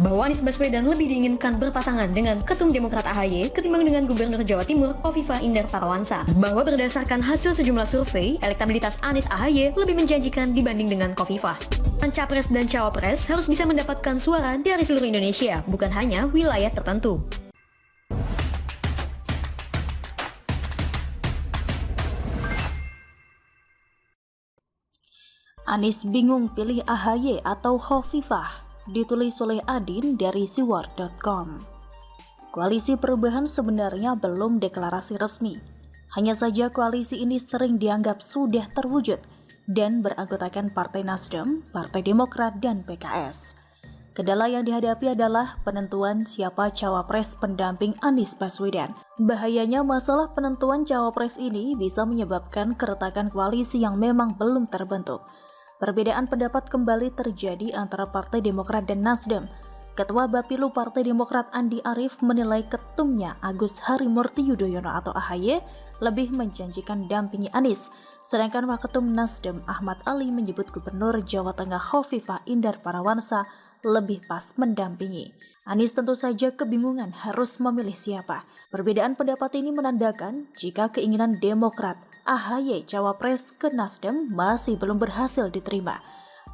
bahwa Anies Baswedan lebih diinginkan berpasangan dengan Ketum Demokrat AHY ketimbang dengan Gubernur Jawa Timur Khofifah Indar Parawansa. Bahwa berdasarkan hasil sejumlah survei, elektabilitas Anies AHY lebih menjanjikan dibanding dengan Khofifah. Capres dan Cawapres harus bisa mendapatkan suara dari seluruh Indonesia, bukan hanya wilayah tertentu. Anies bingung pilih AHY atau Khofifah, ditulis oleh Adin dari siwar.com. Koalisi perubahan sebenarnya belum deklarasi resmi. Hanya saja koalisi ini sering dianggap sudah terwujud dan beranggotakan Partai Nasdem, Partai Demokrat, dan PKS. Kendala yang dihadapi adalah penentuan siapa cawapres pendamping Anies Baswedan. Bahayanya masalah penentuan cawapres ini bisa menyebabkan keretakan koalisi yang memang belum terbentuk. Perbedaan pendapat kembali terjadi antara Partai Demokrat dan Nasdem. Ketua Bapilu Partai Demokrat Andi Arief menilai ketumnya Agus Harimurti Yudhoyono atau AHY lebih menjanjikan dampingi Anies. Sedangkan Waketum Nasdem Ahmad Ali menyebut Gubernur Jawa Tengah Khofifah Indar Parawansa lebih pas mendampingi. Anies tentu saja kebingungan harus memilih siapa. Perbedaan pendapat ini menandakan jika keinginan Demokrat AHY cawapres ke Nasdem masih belum berhasil diterima.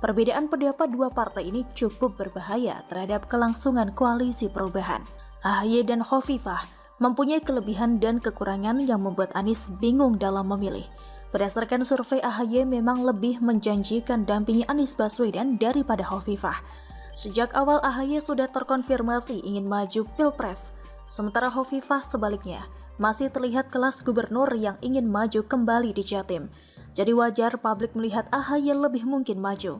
Perbedaan pendapat dua partai ini cukup berbahaya terhadap kelangsungan koalisi perubahan. AHY dan Khofifah mempunyai kelebihan dan kekurangan yang membuat Anies bingung dalam memilih. Berdasarkan survei, AHY memang lebih menjanjikan dampingi Anies Baswedan daripada Khofifah. Sejak awal AHY sudah terkonfirmasi ingin maju Pilpres, sementara Khofifah sebaliknya masih terlihat kelas gubernur yang ingin maju kembali di Jatim. Jadi wajar publik melihat AHY lebih mungkin maju.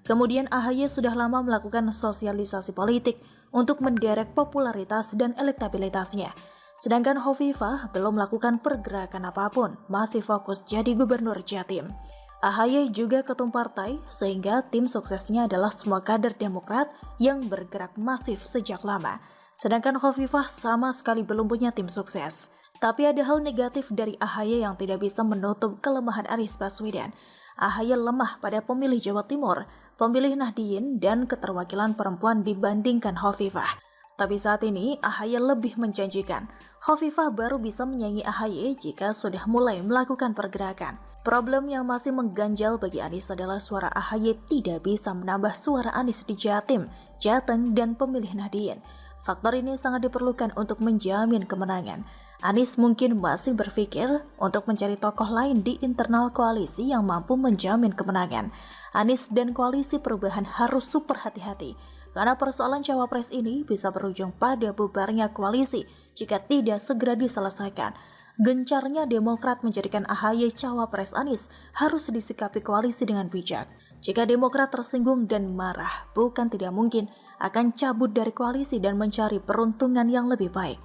Kemudian AHY sudah lama melakukan sosialisasi politik untuk menderek popularitas dan elektabilitasnya. Sedangkan Khofifah belum melakukan pergerakan apapun, masih fokus jadi gubernur Jatim. AHY juga ketum partai, sehingga tim suksesnya adalah semua kader Demokrat yang bergerak masif sejak lama. Sedangkan Khofifah sama sekali belum punya tim sukses. Tapi ada hal negatif dari AHY yang tidak bisa menutup kelemahan Anies Baswedan. AHY lemah pada pemilih Jawa Timur, pemilih Nahdien, dan keterwakilan perempuan dibandingkan Khofifah. Tapi saat ini AHY lebih menjanjikan. Khofifah baru bisa menyaingi AHY jika sudah mulai melakukan pergerakan. Problem yang masih mengganjal bagi Anies adalah suara AHY tidak bisa menambah suara Anies di Jatim, Jateng, dan pemilih Nahdien. Faktor ini sangat diperlukan untuk menjamin kemenangan. Anies mungkin masih berpikir untuk mencari tokoh lain di internal koalisi yang mampu menjamin kemenangan. Anies dan koalisi perubahan harus super hati-hati, karena persoalan cawapres ini bisa berujung pada bubarnya koalisi jika tidak segera diselesaikan. Gencarnya Demokrat menjadikan AHY cawapres Anies harus disikapi koalisi dengan bijak. Jika Demokrat tersinggung dan marah, bukan tidak mungkin akan cabut dari koalisi dan mencari peruntungan yang lebih baik.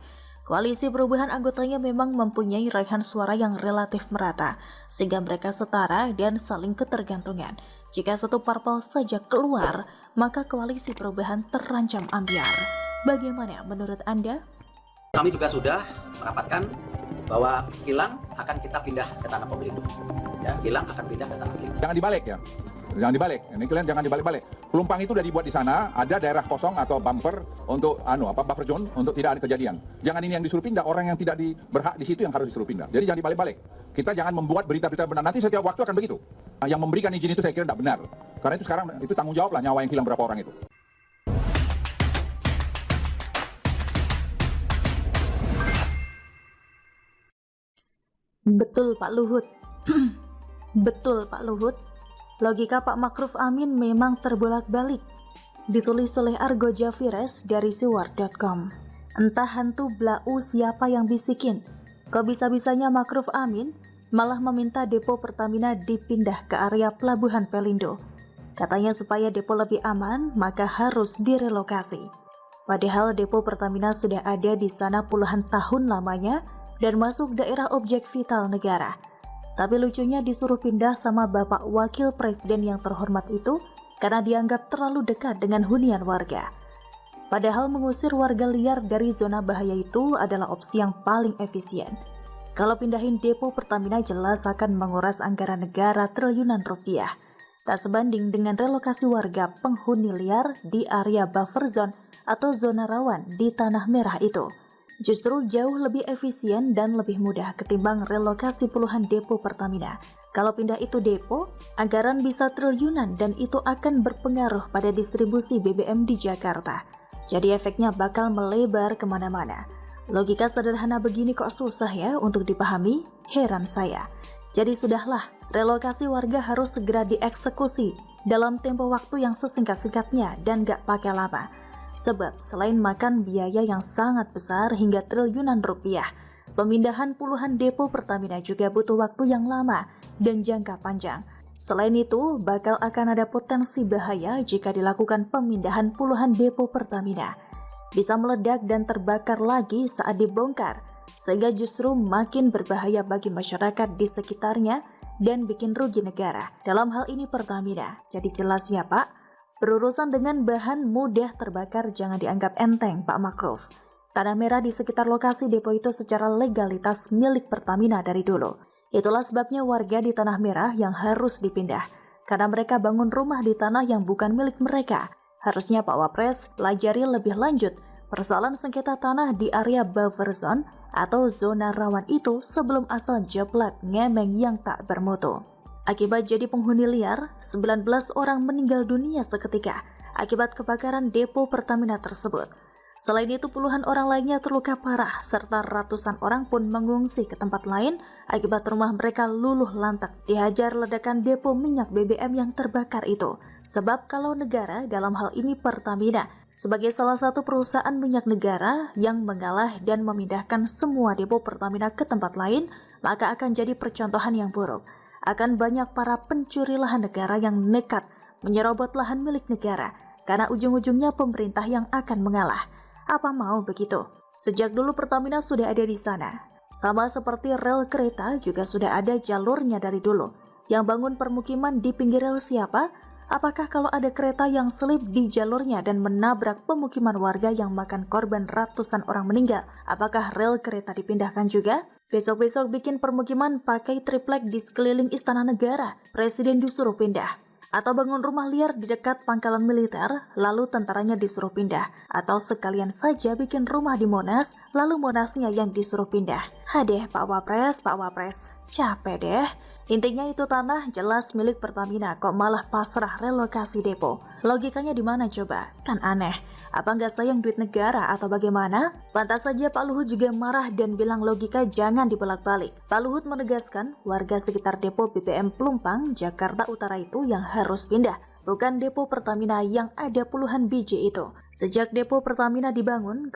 Koalisi perubahan anggotanya memang mempunyai raihan suara yang relatif merata, sehingga mereka setara dan saling ketergantungan. Jika satu parpol saja keluar, maka koalisi perubahan terancam ambiar. Bagaimana menurut Anda? Kami juga sudah merapatkan bahwa kilang akan kita pindah ke tanah Pelindung. Ya, kilang akan pindah ke tanah Pelindung. Jangan dibalik ya. Jangan dibalik. Ini kalian jangan dibalik-balik. Pelumpang itu udah dibuat di sana, ada daerah kosong atau bumper untuk buffer zone untuk tidak ada kejadian. Jangan ini yang disuruh pindah, orang yang tidak berhak di situ yang harus disuruh pindah. Jadi jangan dibalik-balik. Kita jangan membuat berita-berita benar. Nanti setiap waktu akan begitu. Yang memberikan izin itu saya kira tidak benar. Karena itu sekarang itu tanggung jawab lah nyawa yang hilang berapa orang itu. Betul Pak Luhut. Betul Pak Luhut. Logika Pak Makruf Amin memang terbolak-balik. Ditulis oleh Argo Javires dari siwar.com. Entah hantu blau siapa yang bisikin. Kok bisa-bisanya Makruf Amin malah meminta depo Pertamina dipindah ke area Pelabuhan Pelindo. Katanya supaya depo lebih aman, maka harus direlokasi. Padahal depo Pertamina sudah ada di sana puluhan tahun lamanya dan masuk daerah objek vital negara. Tapi lucunya disuruh pindah sama Bapak Wakil Presiden yang terhormat itu karena dianggap terlalu dekat dengan hunian warga. Padahal mengusir warga liar dari zona bahaya itu adalah opsi yang paling efisien. Kalau pindahin depo Pertamina jelas akan menguras anggaran negara triliunan rupiah. Tak sebanding dengan relokasi warga penghuni liar di area buffer zone atau zona rawan di Tanah Merah itu justru jauh lebih efisien dan lebih mudah ketimbang relokasi puluhan depo Pertamina. Kalau pindah itu depo, anggaran bisa triliunan dan itu akan berpengaruh pada distribusi BBM di Jakarta. Jadi efeknya bakal melebar kemana-mana. Logika sederhana begini kok susah ya untuk dipahami? Heran saya. Jadi sudahlah, relokasi warga harus segera dieksekusi dalam tempo waktu yang sesingkat-singkatnya dan gak pakai lama. Sebab selain makan biaya yang sangat besar hingga triliunan rupiah, pemindahan puluhan depo Pertamina juga butuh waktu yang lama dan jangka panjang. Selain itu, bakal akan ada potensi bahaya jika dilakukan pemindahan puluhan depo Pertamina. Bisa meledak dan terbakar lagi saat dibongkar, sehingga justru makin berbahaya bagi masyarakat di sekitarnya dan bikin rugi negara. Dalam hal ini Pertamina. Jadi jelas ya Pak, berurusan dengan bahan mudah terbakar jangan dianggap enteng Pak Makruf. Tanah Merah di sekitar lokasi depo itu secara legalitas milik Pertamina dari dulu. Itulah sebabnya warga di Tanah Merah yang harus dipindah. Karena mereka bangun rumah di tanah yang bukan milik mereka. Harusnya Pak Wapres pelajari lebih lanjut persoalan sengketa tanah di area buffer zone atau zona rawan itu sebelum asal jeblak ngemeng yang tak bermutu. Akibat jadi penghuni liar, 19 orang meninggal dunia seketika akibat kebakaran depo Pertamina tersebut. Selain itu, puluhan orang lainnya terluka parah, serta ratusan orang pun mengungsi ke tempat lain akibat rumah mereka luluh lantak dihajar ledakan depo minyak BBM yang terbakar itu. Sebab kalau negara, dalam hal ini Pertamina, sebagai salah satu perusahaan minyak negara yang mengalah dan memindahkan semua depo Pertamina ke tempat lain, maka akan jadi percontohan yang buruk. Akan banyak para pencuri lahan negara yang nekat menyerobot lahan milik negara karena ujung-ujungnya pemerintah yang akan mengalah. Apa mau begitu? Sejak dulu Pertamina sudah ada di sana. Sama seperti rel kereta juga sudah ada jalurnya dari dulu. Yang bangun permukiman di pinggir rel siapa? Apakah kalau ada kereta yang selip di jalurnya dan menabrak pemukiman warga yang makan korban ratusan orang meninggal, apakah rel kereta dipindahkan juga? Besok-besok bikin permukiman pakai triplek di sekeliling istana negara, presiden disuruh pindah. Atau bangun rumah liar di dekat pangkalan militer, lalu tentaranya disuruh pindah. Atau sekalian saja bikin rumah di Monas, lalu Monasnya yang disuruh pindah. Hadeh Pak Wapres, capek deh. Intinya itu tanah jelas milik Pertamina, kok malah pasrah relokasi depo. Logikanya di mana coba? Kan aneh. Apa nggak sayang duit negara atau bagaimana? Pantas saja Pak Luhut juga marah dan bilang logika jangan dibolak-balik. Pak Luhut menegaskan warga sekitar depo BBM Pelumpang, Jakarta Utara itu yang harus pindah, bukan depo Pertamina yang ada puluhan biji itu. Sejak depo Pertamina dibangun,